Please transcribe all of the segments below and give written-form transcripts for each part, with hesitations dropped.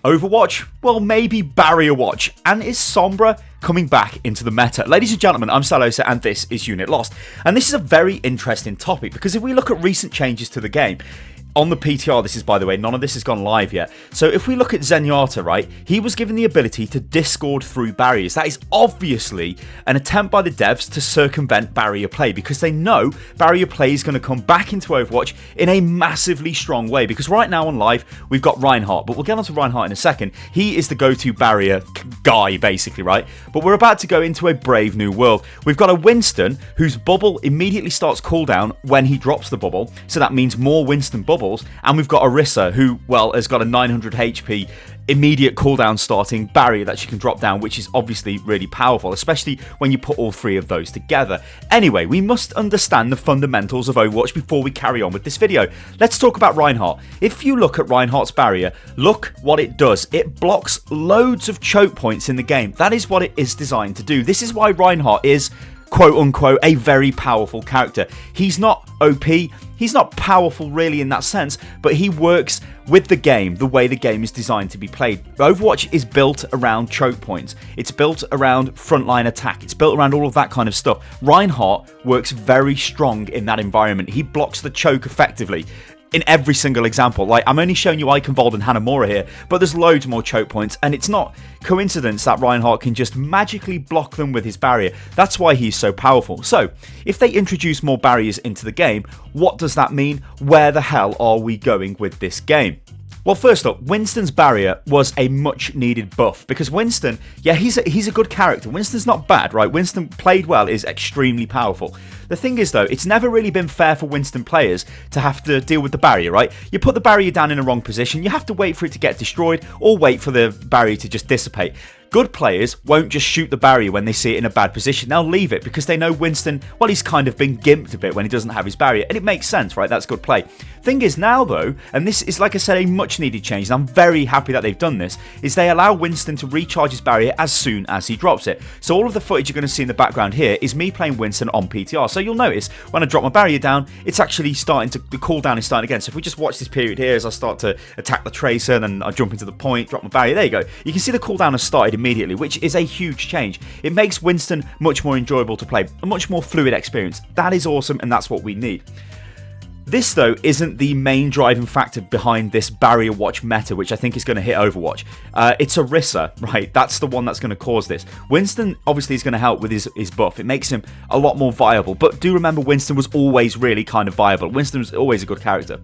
Overwatch? Well, maybe BarrierWatch. And is Sombra coming back into the meta? Ladies and gentlemen, I'm Stylosa and this is Unit Lost. And this is a very interesting topic because if we look at recent changes to the game, on the PTR, this is, by the way, none of this has gone live yet. So if we look at Zenyatta, right, he was given the ability to discord through barriers. That is obviously an attempt by the devs to circumvent barrier play because they know barrier play is going to come back into Overwatch in a massively strong way. Because right now on live, we've got Reinhardt, but we'll get onto Reinhardt in a second. He is the go-to barrier guy, basically, right? But we're about to go into a brave new world. We've got a Winston whose bubble immediately starts cooldown when he drops the bubble. So that means more Winston bubbles. And we've got Orisa, who, well, has got a 900 HP immediate cooldown starting barrier that she can drop down, which is obviously really powerful, especially when you put all three of those together. Anyway, we must understand the fundamentals of Overwatch before we carry on with this video. Let's talk about Reinhardt. If you look at Reinhardt's barrier, look what it does. It blocks loads of choke points in the game. That is what it is designed to do. This is why Reinhardt is, quote unquote, a very powerful character. He's not OP, he's not powerful really in that sense, but he works with the game the way the game is designed to be played. Overwatch is built around choke points, it's built around frontline attack, it's built around all of that kind of stuff. Reinhardt works very strong in that environment. He blocks the choke effectively in every single example. Like, I'm only showing you Eichenwald and Hanamura here, but there's loads more choke points, and it's not coincidence that Reinhardt can just magically block them with his barrier. That's why he's so powerful. So, if they introduce more barriers into the game, what does that mean? Where the hell are we going with this game? Well, first up, Winston's barrier was a much needed buff because Winston, yeah, he's a good character. Winston's not bad, right? Winston played well, is extremely powerful. The thing is, though, it's never really been fair for Winston players to have to deal with the barrier, right? You put the barrier down in the wrong position, you have to wait for it to get destroyed or wait for the barrier to just dissipate. Good players won't just shoot the barrier when they see it in a bad position. They'll leave it because they know Winston, well, he's kind of been gimped a bit when he doesn't have his barrier. And it makes sense, right? That's good play. Thing is now, though, and this is, like I said, a much needed change, and I'm very happy that they've done this, is they allow Winston to recharge his barrier as soon as he drops it. So all of the footage you're going to see in the background here is me playing Winston on PTR. So you'll notice when I drop my barrier down, it's actually starting to, the cooldown is starting again. So if we just watch this period here as I start to attack the tracer and then I jump into the point, drop my barrier, there you go. You can see the cooldown has started immediately, which is a huge change. It makes Winston much more enjoyable to play, a much more fluid experience. That is awesome, and that's what we need. This, though, isn't the main driving factor behind this BarrierWatch meta, which I think is going to hit Overwatch. It's Orisa, right? That's the one that's going to cause this. Winston, obviously, is going to help with his buff. It makes him a lot more viable. But do remember, Winston was always really kind of viable. Winston was always a good character.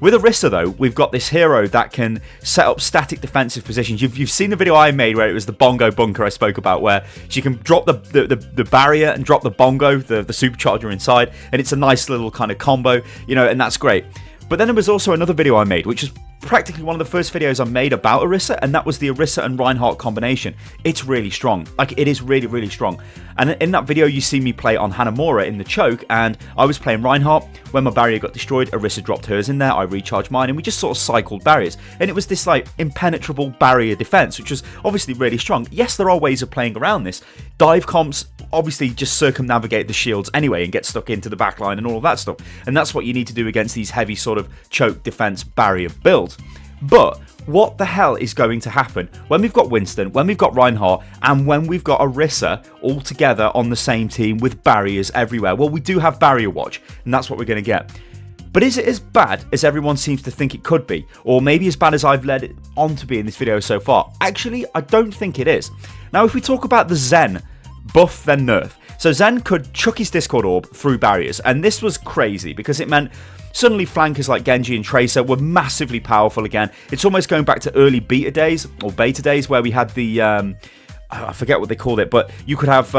With Orisa, though, we've got this hero that can set up static defensive positions. You've seen the video I made where it was the bongo bunker I spoke about, where she can drop the barrier and drop the bongo, the supercharger inside, and it's a nice little kind of combo, you know, and that's great. But then there was also another video I made, which is practically one of the first videos I made about Orisa, and that was the Orisa and Reinhardt combination. It's really strong. Like, it is really, really strong. And in that video, you see me play on Hanamura in the choke, and I was playing Reinhardt. When my barrier got destroyed, Orisa dropped hers in there, I recharged mine, and we just sort of cycled barriers. And it was this, like, impenetrable barrier defense, which was obviously really strong. Yes, there are ways of playing around this. Dive comps obviously just circumnavigate the shields anyway and get stuck into the backline and all of that stuff. And that's what you need to do against these heavy sort of choke defense barrier builds. But what the hell is going to happen when we've got Winston, when we've got Reinhardt, and when we've got Orisa all together on the same team with barriers everywhere? Well, we do have BarrierWatch, and that's what we're going to get. But is it as bad as everyone seems to think it could be? Or maybe as bad as I've led it on to be in this video so far? Actually, I don't think it is. Now, if we talk about the Zen, buff then nerf. So Zen could chuck his Discord orb through barriers, and this was crazy because it meant suddenly flankers like Genji and Tracer were massively powerful again. It's almost going back to early beta days, or beta days, where we had the, I forget what they called it, but you could have,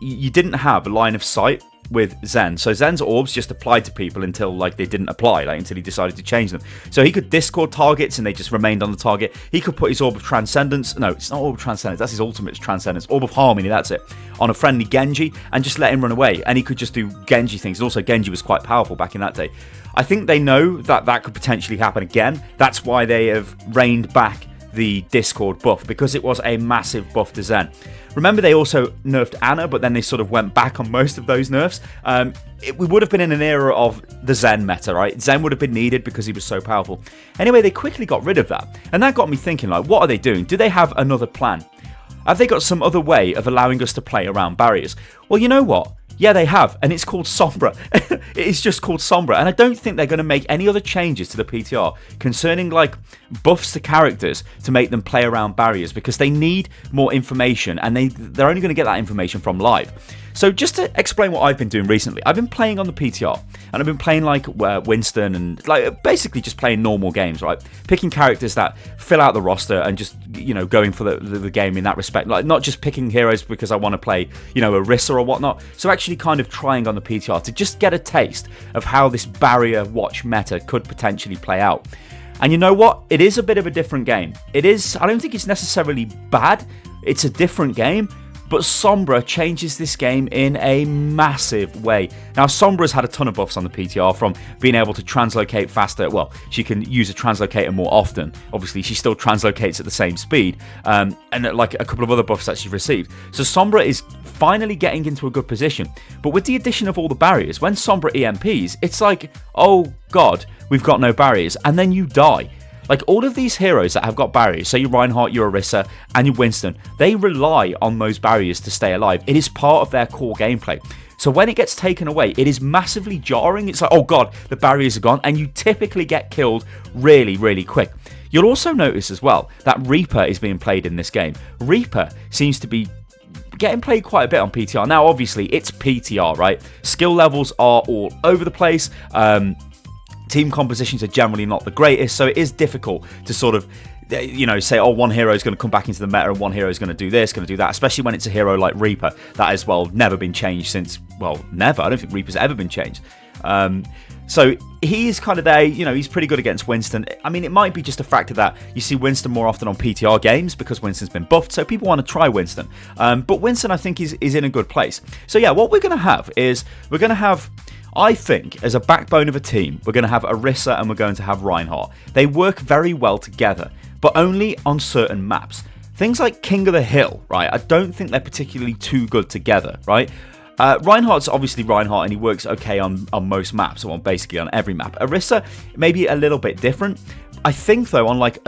you didn't have a line of sight with Zen. So Zen's orbs just applied to people until, like, they didn't apply, like, until he decided to change them. So he could Discord targets and they just remained on the target. He could put his Orb of Transcendence, no, it's not Orb of Transcendence, that's his ultimate Transcendence, Orb of Harmony, that's it, on a friendly Genji and just let him run away. And he could just do Genji things. And also Genji was quite powerful back in that day. I think they know that that could potentially happen again. That's why they have reined back the Discord buff because it was a massive buff to Zen. Remember, they also nerfed Ana, but then they sort of went back on most of those nerfs. We would have been in an era of the Zen meta, right? Zen would have been needed because he was so powerful. Anyway, they quickly got rid of that. And that got me thinking, like, what are they doing? Do they have another plan? Have they got some other way of allowing us to play around barriers? Well, you know what? Yeah, they have, and it's called Sombra. It is just called Sombra, and I don't think they're going to make any other changes to the PTR concerning like buffs to characters to make them play around barriers because they need more information, and they're only going to get that information from live. So just to explain what I've been doing recently, I've been playing on the PTR, and I've been playing like Winston and like basically just playing normal games, right? Picking characters that fill out the roster and just, you know, going for the game in that respect. Like not just picking heroes because I want to play, you know, Orisa or whatnot. So actually kind of trying on the PTR to just get a taste of how this BarrierWatch meta could potentially play out. And you know what? It is a bit of a different game. It is, I don't think it's necessarily bad. It's a different game. But Sombra changes this game in a massive way. Now, Sombra's had a ton of buffs on the PTR, from being able to translocate faster. Well, she can use a translocator more often. Obviously, she still translocates at the same speed. And like a couple of other buffs that she's received. So Sombra is finally getting into a good position. But with the addition of all the barriers, when Sombra EMPs, it's like, oh god, we've got no barriers. And then you die. Like, all of these heroes that have got barriers, say your Reinhardt, your Orisa, and your Winston, they rely on those barriers to stay alive. It is part of their core gameplay. So when it gets taken away, it is massively jarring. It's like, oh god, the barriers are gone, and you typically get killed really, really quick. You'll also notice as well that Reaper is being played in this game. Reaper seems to be getting played quite a bit on PTR. Now, obviously, it's PTR, right? Skill levels are all over the place. Team compositions are generally not the greatest, so it is difficult to sort of, you know, say, oh, one hero is going to come back into the meta and one hero is going to do this, going to do that, especially when it's a hero like Reaper that has, well, never been changed since, well, never. I don't think Reaper's ever been changed. So he's kind of there, you know, he's pretty good against Winston. I mean, it might be just a factor that you see Winston more often on PTR games because Winston's been buffed, so people want to try Winston. But Winston, I think, is in a good place. So yeah, what we're going to have is, we're going to have, I think, as a backbone of a team, we're going to have Orisa and we're going to have Reinhardt. They work very well together, but only on certain maps. Things like King of the Hill, right? I don't think they're particularly too good together, right? Reinhardt's obviously Reinhardt, and he works okay on most maps, or basically on every map. Orisa, maybe a little bit different. I think, though, on like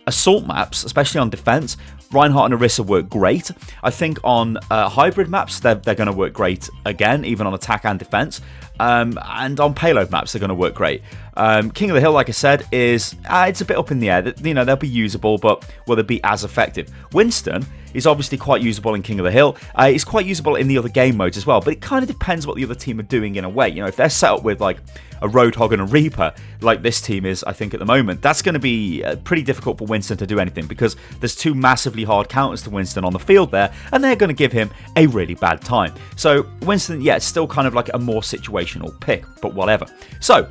assault maps, especially on defense, Reinhardt and Orisa work great. I think on hybrid maps, they're going to work great again, even on attack and defense. And on payload maps, they're going to work great. King of the Hill, like I said, is it's a bit up in the air. You know, they'll be usable, but will they be as effective? Winston is obviously quite usable in King of the Hill. It's quite usable in the other game modes as well, but it kind of depends what the other team are doing in a way. You know, if they're set up with like a Roadhog and a Reaper, like this team is, I think, at the moment, that's going to be pretty difficult for Winston to do anything because there's two massively hard counters to Winston on the field there, and they're going to give him a really bad time. So Winston, yeah, it's still kind of like a more situational pick, but whatever. So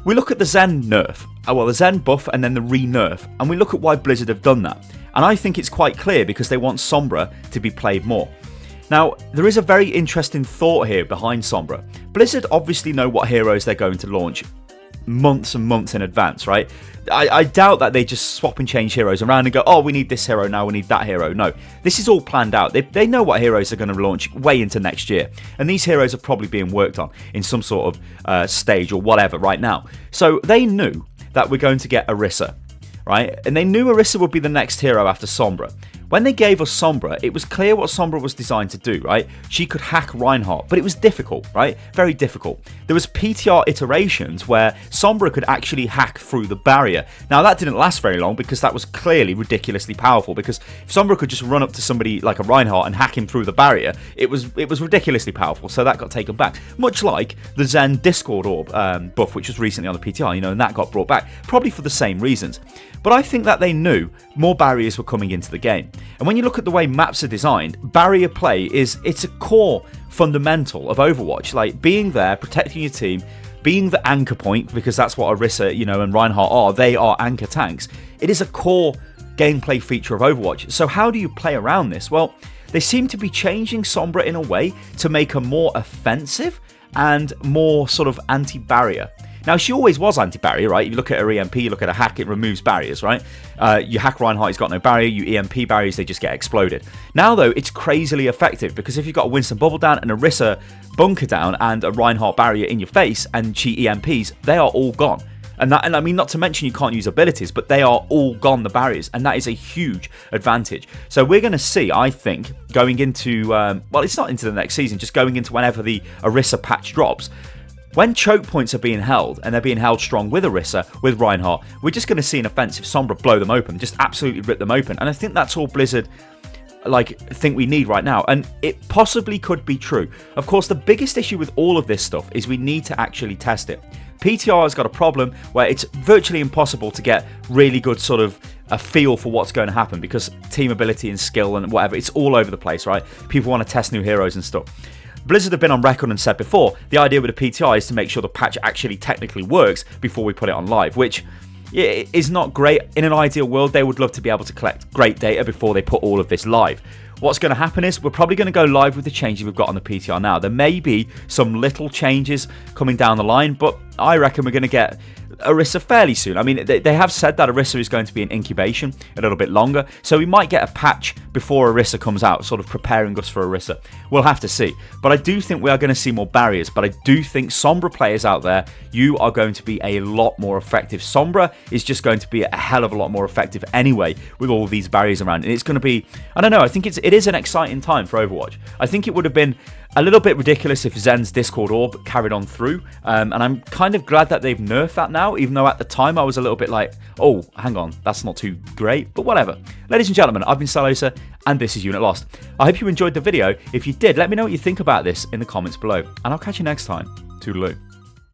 we look at the Zen nerf, well, the Zen buff and then the re-nerf, and we look at why Blizzard have done that. And I think it's quite clear because they want Sombra to be played more. Now, there is a very interesting thought here behind Sombra. Blizzard obviously know what heroes they're going to launch months and months in advance, right? I doubt that they just swap and change heroes around and go, oh, we need this hero now, we need that hero. No, this is all planned out. They know what heroes are going to launch way into next year. And these heroes are probably being worked on in some sort of stage or whatever right now. So they knew that we're going to get Orisa, right? And they knew Orisa would be the next hero after Sombra. When they gave us Sombra, it was clear what Sombra was designed to do, right? She could hack Reinhardt, but it was difficult, right? Very difficult. There was PTR iterations where Sombra could actually hack through the barrier. Now, that didn't last very long because that was clearly ridiculously powerful, because if Sombra could just run up to somebody like a Reinhardt and hack him through the barrier, it was ridiculously powerful, so that got taken back. Much like the Zen Discord Orb buff, which was recently on the PTR, you know, and that got brought back, probably for the same reasons. But I think that they knew more barriers were coming into the game. And when you look at the way maps are designed, barrier play it's a core fundamental of Overwatch. Like, being there, protecting your team, being the anchor point, because that's what Orisa, you know, and Reinhardt are. They are anchor tanks. It is a core gameplay feature of Overwatch. So how do you play around this? Well, they seem to be changing Sombra in a way to make her more offensive and more sort of anti-barrier. Now, she always was anti-barrier, right? You look at her EMP, you look at a hack, it removes barriers, right? You hack Reinhardt, he's got no barrier. You EMP barriers, they just get exploded. Now, though, it's crazily effective because if you've got a Winston bubble down, an Orisa bunker down, and a Reinhardt barrier in your face, and she EMPs, they are all gone. And I mean, not to mention you can't use abilities, but they are all gone, the barriers, and that is a huge advantage. So we're going to see, I think, going into, well, it's not into the next season, just going into whenever the Orisa patch drops, when choke points are being held, and they're being held strong with Orisa, with Reinhardt, we're just going to see an offensive Sombra blow them open, just absolutely rip them open. And I think that's all Blizzard think we need right now, and it possibly could be true. Of course, the biggest issue with all of this stuff is we need to actually test it. PTR has got a problem where it's virtually impossible to get really good sort of a feel for what's going to happen because team ability and skill and whatever, it's all over the place, right? People want to test new heroes and stuff. Blizzard have been on record and said before, the idea with the PTI is to make sure the patch actually technically works before we put it on live, which is not great. In an ideal world, they would love to be able to collect great data before they put all of this live. What's going to happen is we're probably going to go live with the changes we've got on the PTR now. There may be some little changes coming down the line, but I reckon we're going to get Orisa fairly soon. I mean, they have said that Orisa is going to be in incubation a little bit longer, so we might get a patch before Orisa comes out, sort of preparing us for Orisa. We'll have to see. But I do think we are going to see more barriers, but I do think Sombra players out there, you are going to be a lot more effective. Sombra is just going to be a hell of a lot more effective anyway with all these barriers around, and it's going to be, I don't know, I think it is an exciting time for Overwatch. I think it would have been a little bit ridiculous if Zen's Discord Orb carried on through, and I'm kind of glad that they've nerfed that now, even though at the time I was a little bit like, oh, hang on, that's not too great, but whatever. Ladies and gentlemen, I've been Stylosa, and this is Unit Lost. I hope you enjoyed the video. If you did, let me know what you think about this in the comments below, and I'll catch you next time. Toodaloo.